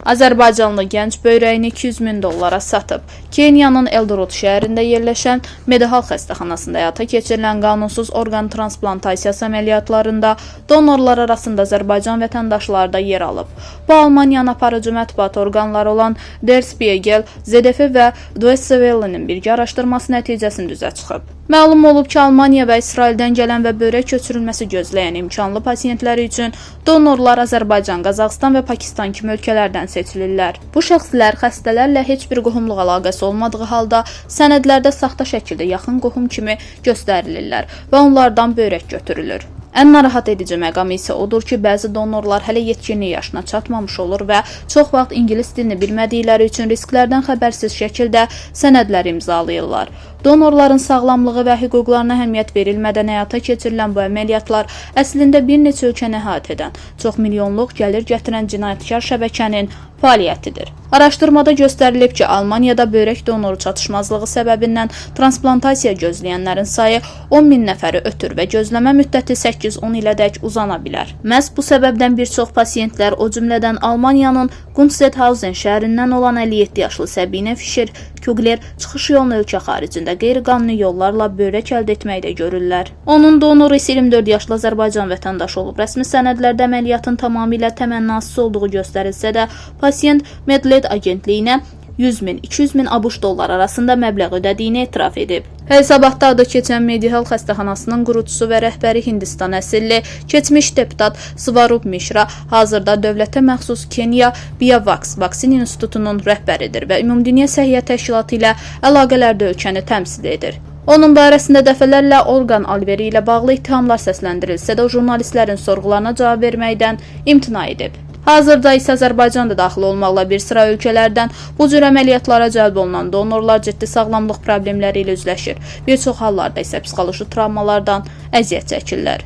Azərbaycanlı gənc böyrəyini 200 min dollara satıb. Kenyanın Eldoret şəhərində yerləşən Medihal xəstəxanasında həyata keçirilən qanunsuz orqan transplantasiyası əməliyyatlarında donorlar arasında Azərbaycan vətəndaşları da yer alıb. Bu Almaniyanın aparıcı mətbuat orqanları olan Der Spiegel, ZDF və Deutsche Welle'nin birgə araşdırması nəticəsində üzə çıxıb. Məlum olub ki, Almaniya və İsraildən gələn və böyrək köçürülməsi gözləyən imkanlı pasiyentləri üçün donorlar Azərbaycan, Qazaxıstan və Pakistan kimi ölkələrdən seçilirlər. Bu şəxslər xəstələrlə heç bir qohumluq əlaqəsi olmadığı halda sənədlərdə saxta şəkildə yaxın qohum kimi göstərilirlər və onlardan böyrək götürülür. Ən narahat edici məqam isə odur ki, bəzi donorlar hələ yetkinlik yaşına çatmamış olur və çox vaxt ingilis dilini bilmədikləri üçün risklərdən xəbərsiz şəkildə sənədlər imzalayırlar. Donorların sağlamlığı və hüquqlarına əhəmiyyət verilmədən həyata keçirilən bu əməliyyatlar əslində bir neçə ölkəni əhatə edən, çox milyonluq gəlir gətirən cinayətkar şəbəkənin fəaliyyətidir. Araşdırmada göstərilib ki, Almaniyada böyrək donoru çatışmazlığı səbəbindən transplantasiya gözləyənlərin sayı 10 min nəfəri ötür və gözləmə müddəti 8-10 ilədək uzana bilər. Məhz bu səbəbdən bir çox pasiyentlər, o cümlədən Almaniyanın Gunstedhausen şəhərindən olan 57 yaşlı Sabine Fischer Kugler çıxış yolunu ölkə xaricində qeyri-qanuni yollarla böyrək əldə etməkdə görürlər. Onun donoru isə 24 yaşlı Azərbaycan vətəndaşı olub. Rəsmi sənədlərdə əməliyyatın tamamilə təmənnasız olduğu göstərilsə də, pasiyent Medled agentliyinə 100 min, 200 min ABŞ dollar arasında məbləğ ödədiyini etiraf edib. Hesabatda adı keçən Medihal xəstəxanasının qurucusu və rəhbəri Hindistan əsilli keçmiş deputat Svarup Mishra hazırda dövlətə məxsus Kenya Biovax Vaksin İnstitutunun rəhbəridir və Ümumdünya Səhiyyə Təşkilatı ilə əlaqələrdə ölkəni təmsil edir. Onun barəsində dəfələrlə orqan alveri ilə bağlı ittihamlar səsləndirilsə də o jurnalistlərin sorğularına cavab verməkdən imtina edib. Hazırda isə Azərbaycan da daxil olmaqla bir sıra ölkələrdən bu cür əməliyyatlara cəlb olunan donorlar ciddi sağlamlıq problemləri ilə üzləşir. Bir çox hallarda isə psixoloji travmalardan əziyyət çəkirlər.